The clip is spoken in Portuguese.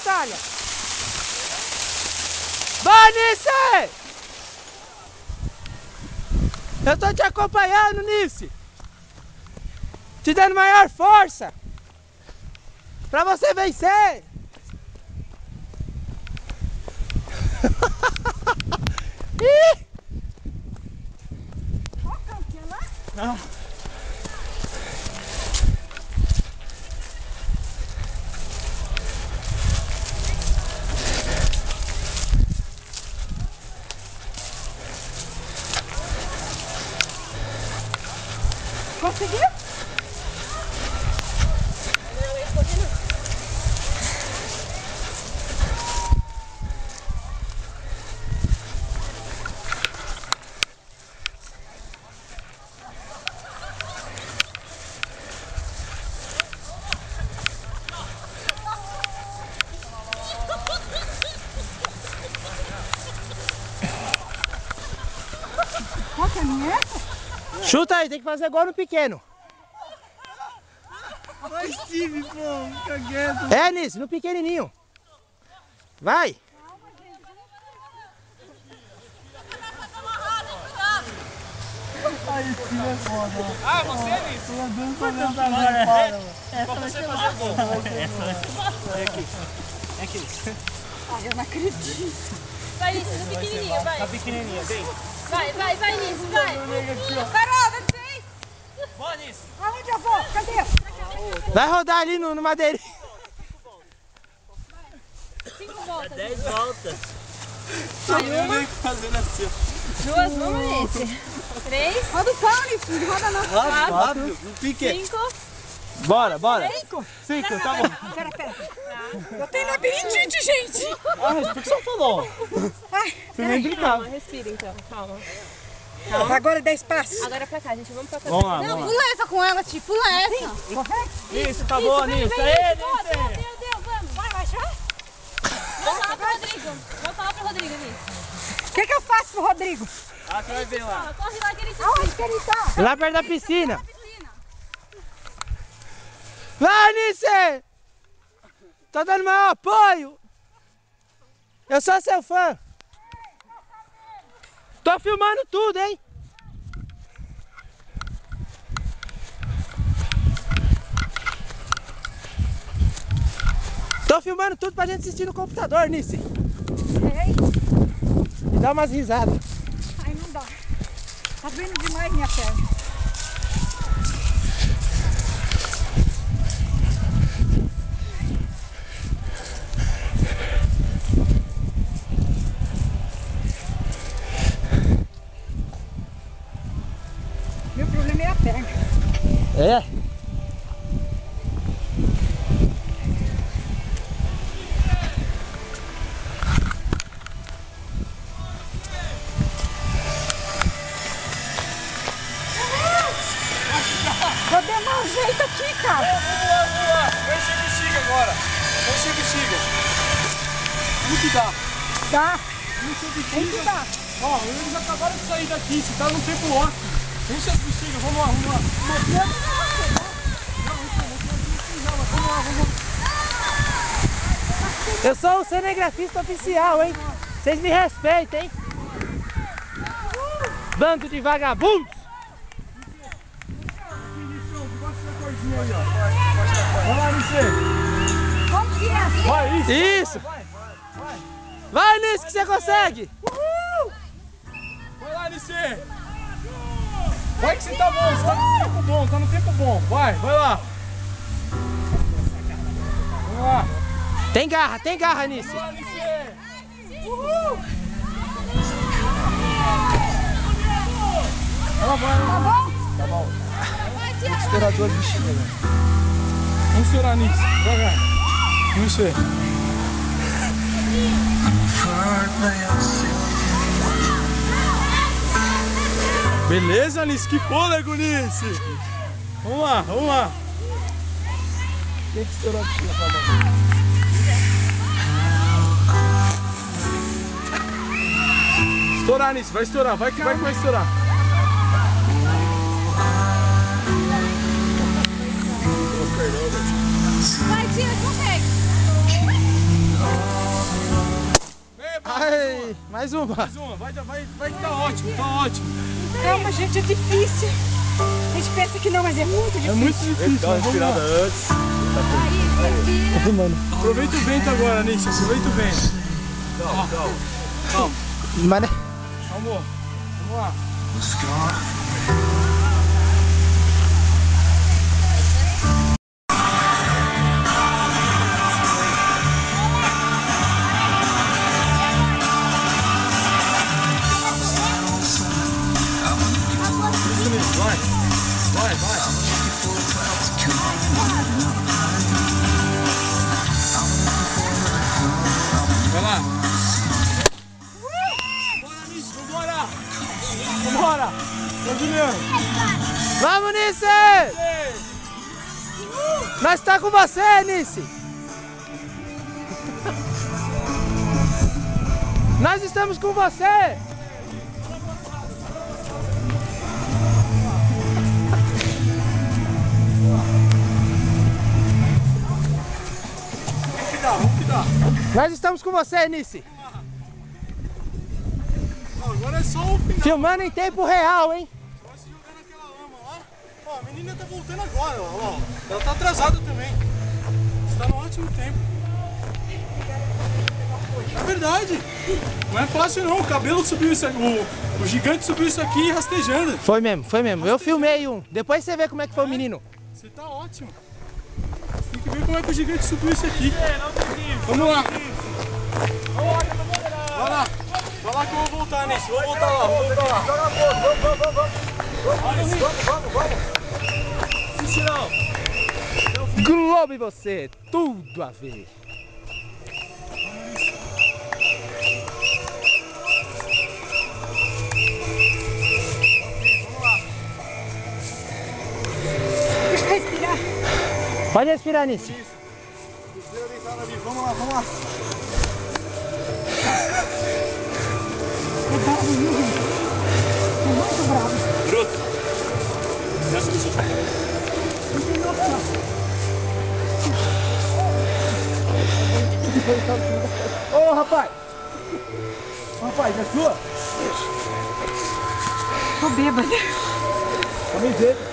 Natália! Vai, Nice! Eu tô te acompanhando, Nice! Te dando maior força! Pra você vencer! Ih! Qual canto é lá? Não. Conseguiu? Qual que é a minha? Chuta aí, tem que fazer igual no pequeno. Vai, Steve, pô, cagueto. É, Nice, no pequenininho. Vai. Aí, Steve é foda. Ah, você, Nice? Tô andando pra dentro agora. Para, mano. Pra você fazer gol. Vem aqui. Vem aqui. Ai, eu não acredito. Vai, Nice, no pequenininho, vai. Tá pequenininha, vem. Vai, Nice, vai. Carol, não sei. Boa, Nice. Aonde eu vou? Cadê? Vai rodar ali no madeirinho. 5 voltas. 10 voltas. Vai fazendo assim. 2, vamos, Nice. 3, Roda o pau, Nice. Roda não. Rápido, no pique. 5. Bora, bora. 5, tá bom. Pera. Eu tenho labirintite, gente. Ah, mas por que você falou? Ai, Você nem brincava. Calma, respira então, calma. agora 10 passos. Agora pra cá, gente, vamos pra cá. Vamos lá, Não, vamos lá. pula essa com ela, Ti. Pula essa. Isso, tá bom, Nice. Vem, Aê, Nice, Nice. Deu, vamos. Vai achar? Volta lá pro Rodrigo. Volta lá pro Rodrigo, Nice. O que eu faço pro Rodrigo? Ah, você vai ver lá. Corre lá que ele te Aonde que ele tá? Lá perto da piscina. Vai, Nice! Tô dando maior apoio. Eu sou seu fã. Tô filmando tudo, hein? Tô filmando tudo pra gente assistir no computador, Nice. Ei, E dá umas risadas. ai, não dá. Tá vendo demais minha perna. Meu problema é a perna. É? Vou dar um jeito aqui, cara. Vamos lá. Vai encher bexiga agora. Vai encher bexiga. Como que dá? Dá. Encher Tem que bexiga. dar. Ó, eles acabaram de sair daqui. Você tá no tempo ótimo. Enche as bexigas. Vamos lá, vamos lá. Eu sou o cinegrafista oficial, hein? Vocês me respeitem, hein? Bando de vagabundos! Vai lá, Nice. Como que é? Vai, isso. Isso! Vai, Nice, que você consegue! Vai lá, Nice. Vai que você tá bom. Você tá no tempo bom. Tá no tempo bom. Vai lá. Vamos lá. Tem garra, Nice! Vai lá, Nice. Ela vai. Tá bom? Tá bom. Tem que estourar duas bexigas, né? Vamos estourar, Nice. Devagar. Vamos ver. Beleza, Nice? Que fôlego, Nice! Vamos lá, vamos lá. Tem que estourar a bexiga pra mão. Estourar, Nice. Vai estourar. Vai que vai estourar. Vai, tira, consegue. Ai, mais uma. mais uma. Vai que tá ótimo, tá ótimo. Calma, gente, é difícil. A gente pensa que não, mas é muito difícil. É muito difícil. Dá uma respirada antes. Aí, Mano. Aproveita o vento agora, Nisso. Aproveita o vento. Calma. Mas, Amor, vamos lá. Vai. Vai lá. Bora, Nisso, vambora. Vambora. Ô, Juliano. vamos, Nice! Nós tá com você, Nice! Nós estamos com você! Vamos que dá. Nós estamos com você, Nice! Não, agora é só o final. Filmando em tempo real, hein? Vai se jogar naquela lama lá. Ó, a menina tá voltando agora, ó. Ela tá atrasada também. Está no ótimo tempo. É verdade. Não é fácil não. O cabelo subiu isso aqui. O gigante subiu isso aqui rastejando. Foi mesmo. Eu filmei um. Depois você vê como é que foi o menino. Você tá ótimo. Tem que ver como é que o gigante subiu isso aqui. Vamos lá. Vai lá que eu vou voltar nisso. Vou voltar lá. Globo e você, tudo a ver. deixa eu respirar. Pode respirar, Nice. Vamos lá. É bravo, viu, gente? É muito bravo. Bruto. Não tem noção. Ô, rapaz. Rapaz, é sua? Tô bêbada. Camiseta.